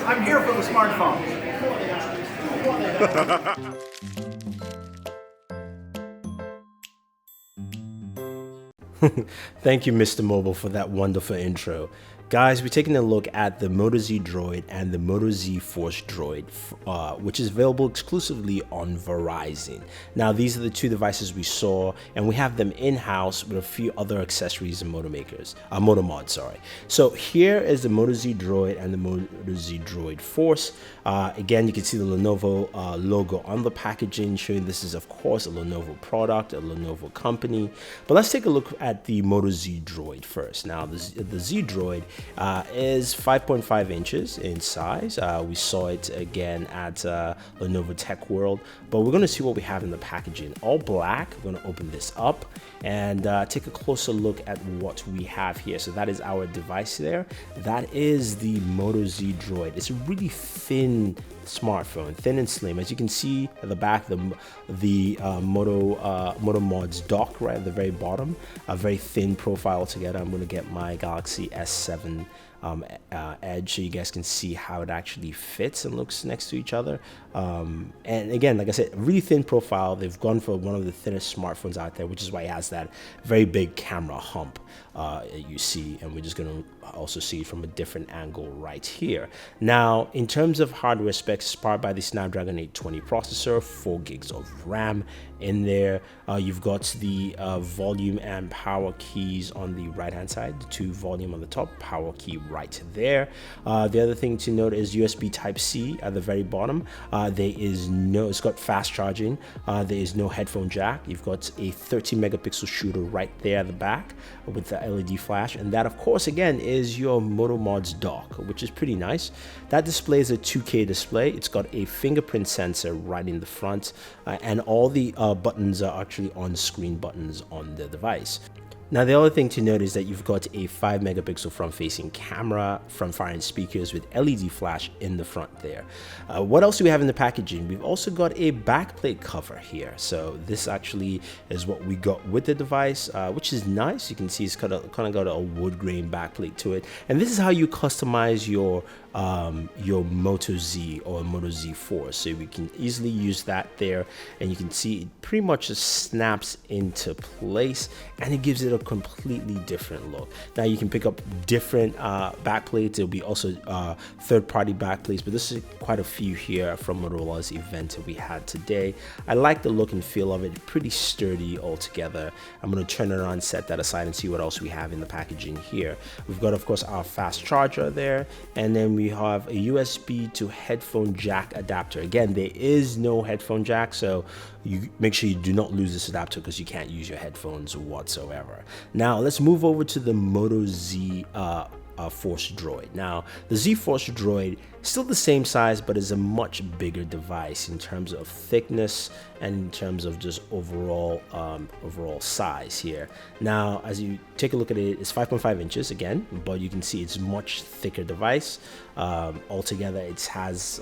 I'm here for the smartphone. Thank you, Mr. Mobile, for that wonderful intro. Guys, we're taking a look at the Moto Z Droid and the Moto Z Force Droid, which is available exclusively on Verizon. Now, these are the two devices we saw, and we have them in-house with a few other accessories and MotoMods, sorry. So here is the Moto Z Droid and the Moto Z Droid Force. Again, you can see the Lenovo logo on the packaging, showing this is, of course, a Lenovo product, a Lenovo company. But let's take a look at the Moto Z Droid first. Now, the Z Droid is 5.5 inches in size. We saw it again at Lenovo Tech World, but we're going to see what we have in the packaging. All black. We're going to open this up and take a closer look at what we have here. So that is our device there. That is the Moto Z Droid. It's a really thin smartphone, thin and slim. As you can see at the back, the MotoMods dock right at the very bottom, a very thin profile altogether. I'm going to get my Galaxy S7 Edge so you guys can see how it actually fits and looks next to each other. And again, like I said, really thin profile. They've gone for one of the thinnest smartphones out there, which is why it has that very big camera hump you see, and we're just going to also see it from a different angle right here. Now, in terms of hardware specs, it's powered by the Snapdragon 820 processor, 4 gigs of RAM in there. You've got the volume and power keys on the right hand side, the two volume on the top, power key right there. The other thing to note is USB Type-C at the very bottom. It's got fast charging. There is no headphone jack. You've got a 13 megapixel shooter right there at the back with the LED flash, and that, of course, again, is your MotoMods dock, which is pretty nice. That display is a 2K display. It's got a fingerprint sensor right in the front, and all the buttons are actually on-screen buttons on the device. Now, the other thing to note is that you've got a 5 megapixel front-facing camera, front-firing speakers with LED flash in the front there. What else do we have in the packaging? We've also got a backplate cover here. So this actually is what we got with the device, which is nice. You can see it's kind of got a wood grain backplate to it. And this is how you customize your Moto Z or Moto Z Force. So we can easily use that there, and you can see it pretty much just snaps into place, and it gives it a completely different look. Now you can pick up different backplates. There'll be also third-party backplates, but this is quite a few here from Motorola's event that we had today. I like the look and feel of it. Pretty sturdy altogether. I'm going to turn it on, set that aside, and see what else we have in the packaging here. We've got, of course, our fast charger there, and then we have a USB to headphone jack adapter. Again, there is no headphone jack, so you make sure you do not lose this adapter because you can't use your headphones whatsoever. Now let's move over to the Moto Z Force Droid. Now, the Z Force Droid, still the same size, but is a much bigger device in terms of thickness and in terms of just overall size here. Now, as you take a look at it, it's 5.5 inches again, but you can see it's much thicker device. Altogether, it has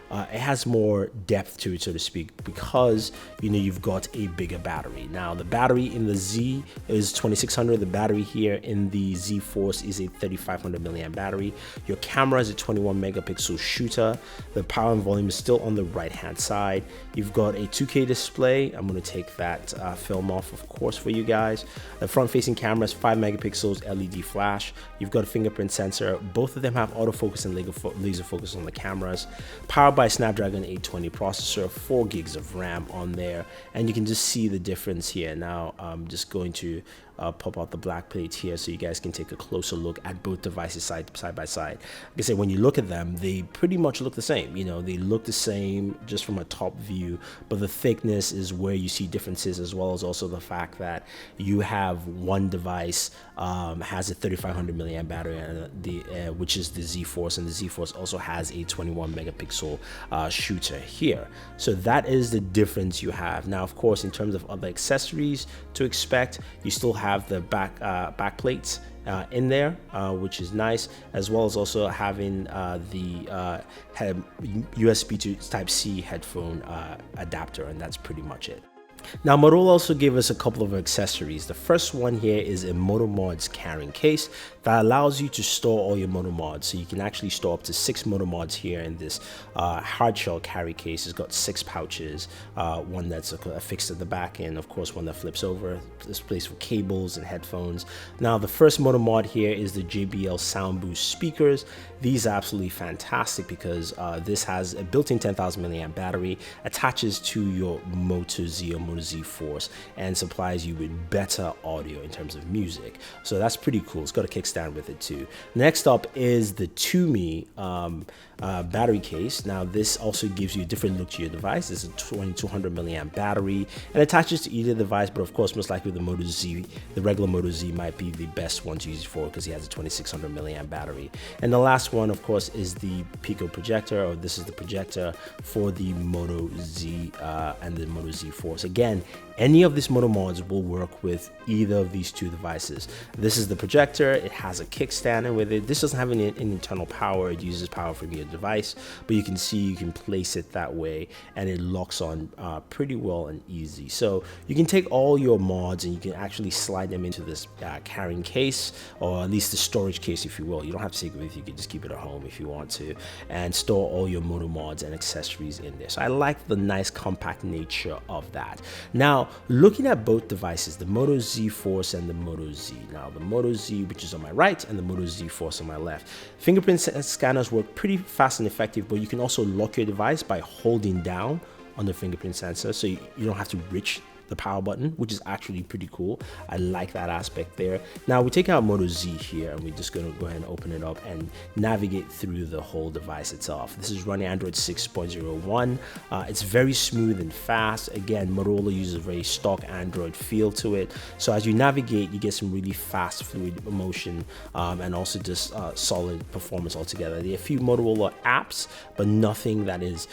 it has more depth to it, so to speak, because you've got a bigger battery. Now, the battery in the Z is 2600. The battery here in the Z Force is a 3500 milliamp battery. Your camera is a 21 megapixel shooter. The power and volume is still on the right hand side. You've got a 2K display. I'm going to take that film off, of course, for you guys. The front facing camera is 5 megapixels LED flash. You've got a fingerprint sensor. Both of them have autofocus and laser focus on the cameras. Powered by Snapdragon 820 processor, 4 gigs of RAM on there, and you can just see the difference here. Now I'm just going to pop out the black plate here so you guys can take a closer look at both devices side by side. Like I said, when you look at them, they pretty much look the same. They look the same just from a top view, but the thickness is where you see differences, as well as also the fact that you have one device has a 3500 milliamp battery, which is the Z Force, and the Z Force also has a 21 megapixel shooter here. So that is the difference you have. Now, of course, in terms of other accessories to expect, you still have the back plates in there, which is nice, as well as also having the USB to Type-C headphone adapter, and that's pretty much it. Now, Motorola also gave us a couple of accessories. The first one here is a MotoMods carrying case that allows you to store all your MotoMods. So you can actually store up to 6 MotoMods here in this hard shell carry case. It's got 6 pouches, one that's affixed at the back and of course one that flips over. This place for cables and headphones. Now, the first MotoMod here is the JBL Sound Boost speakers. These are absolutely fantastic because this has a built-in 10,000 milliamp battery, attaches to your Moto Z or Moto Z Force, and supplies you with better audio in terms of music. So that's pretty cool. It's got a kickstand with it too. Next up is the Toomey battery case. Now, this also gives you a different look to your device. It's a 2200 milliamp battery and attaches to either device, but of course, most likely the Moto Z, the regular Moto Z, might be the best one to use it for because it has a 2600 milliamp battery. And the last one, of course, is the Pico projector, or this is the projector for the Moto Z and the Moto Z Force. Again, any of these MotoMods will work with either of these two devices. This is the projector. It has a kickstand with it. This doesn't have any internal power. It uses power from your device, but you can see you can place it that way and it locks on pretty well and easy. So you can take all your mods and you can actually slide them into this carrying case, or at least the storage case, if you will. You don't have to take it with you. You can just keep it at home if you want to, and store all your MotoMods and accessories in there. So I like the nice compact nature of that. Now, looking at both devices, the Moto Z Force and the Moto Z. Now, the Moto Z, which is on my right, and the Moto Z Force on my left. Fingerprint scanners work pretty fast and effective, but you can also lock your device by holding down on the fingerprint sensor, so you don't have to reach the power button, which is actually pretty cool. I like that aspect there. Now we take out Moto Z here and we're just going to go ahead and open it up and navigate through the whole device itself. This is running Android 6.01. It's very smooth and fast. Again, Motorola uses a very stock Android feel to it. So as you navigate, you get some really fast, fluid motion and also just solid performance altogether. There are a few Motorola apps, but nothing that is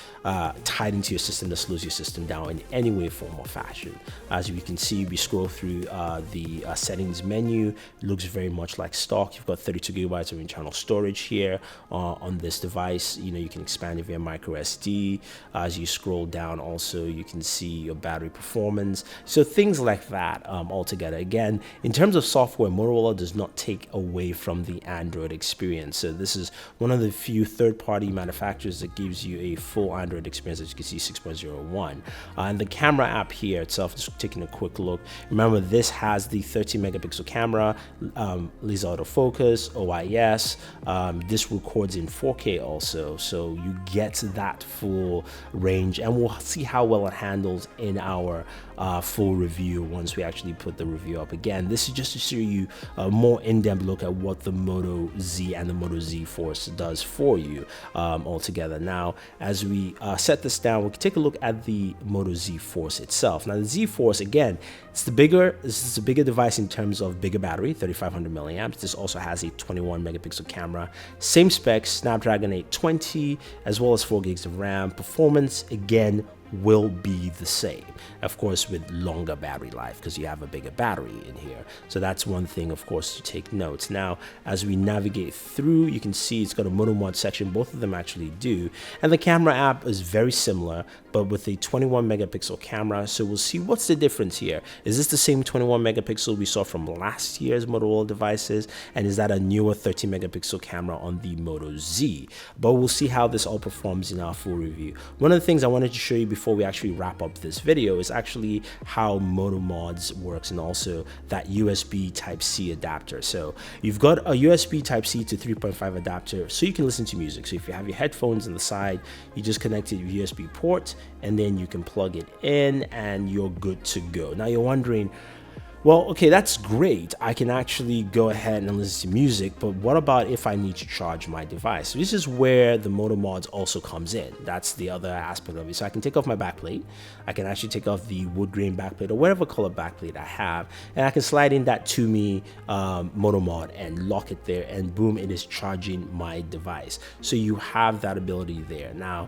tied into your system that slows your system down in any way, form, or fashion. As you can see, we scroll through the settings menu. It looks very much like stock. You've got 32 gigabytes of internal storage here on this device. You know, you can expand it via micro SD. As you scroll down, also you can see your battery performance. So things like that altogether. Again, in terms of software, Motorola does not take away from the Android experience. So this is one of the few third-party manufacturers that gives you a full Android experience, as you can see, 6.01. And the camera app here itself, just taking a quick look. Remember, this has the 13 megapixel camera, laser autofocus, OIS. This records in 4K also, so you get that full range, and we'll see how well it handles in our full review once we actually put the review up. Again, this is just to show you a more in-depth look at what the Moto Z and the Moto Z Force does for you altogether. Now, as we set this down, we can take a look at the Moto Z Force itself. Now, the Z Force, again, this is a bigger device in terms of bigger battery, 3500 milliamps. This also has a 21 megapixel camera, same specs, Snapdragon 820, as well as 4 gigs of RAM. Performance, again, will be the same, of course, with longer battery life because you have a bigger battery in here. So that's one thing, of course, to take notes. Now, as we navigate through, you can see it's got a MotoMod section. Both of them actually do. And the camera app is very similar, but with a 21 megapixel camera. So we'll see what's the difference here. Is this the same 21 megapixel we saw from last year's Motorola devices? And is that a newer 13 megapixel camera on the Moto Z? But we'll see how this all performs in our full review. One of the things I wanted to show you before we actually wrap up this video is actually how MotoMods works, and also that USB Type-C adapter. So you've got a USB Type-C to 3.5 adapter so you can listen to music. So if you have your headphones on the side, you just connect it to your USB port and then you can plug it in and you're good to go. Now you're wondering, well, okay, that's great. I can actually go ahead and listen to music, but what about if I need to charge my device? So this is where the MotoMods also comes in. That's the other aspect of it. So I can take off my backplate. I can actually take off the wood grain backplate or whatever color backplate I have, and I can slide in that Toomey MotoMod and lock it there, and boom, it is charging my device. So you have that ability there. Now,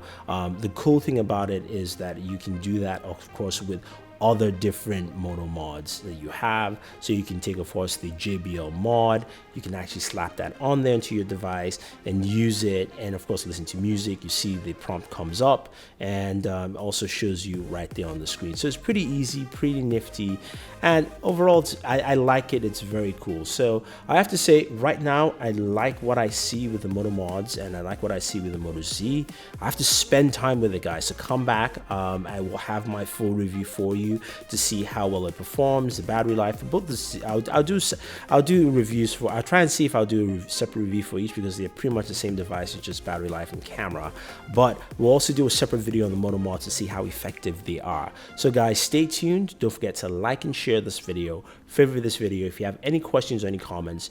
the cool thing about it is that you can do that, of course, with other different Moto mods that you have. So you can take, of course, the JBL mod. You can actually slap that on there into your device and use it, and of course listen to music. You see the prompt comes up and also shows you right there on the screen. So it's pretty easy, pretty nifty, and overall I like it. It's very cool. So I have to say right now I like what I see with the MotoMods, and I like what I see with the Moto Z. I have to spend time with it, guys. So come back. I will have my full review for you to see how well it performs, the battery life for both. I'll do reviews for. I'll try and see if I'll do a separate review for each, because they're pretty much the same device. It's just battery life and camera. But we'll also do a separate video on the MotoMods to see how effective they are. So guys, stay tuned. Don't forget to like and share this video, favorite this video. If you have any questions or any comments,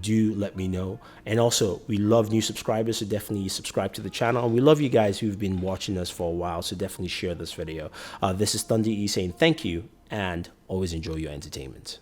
do let me know. And also, we love new subscribers, so definitely subscribe to the channel. And we love you guys who've been watching us for a while, so definitely share this video. This is Thunder E saying thank you, and always enjoy your entertainment.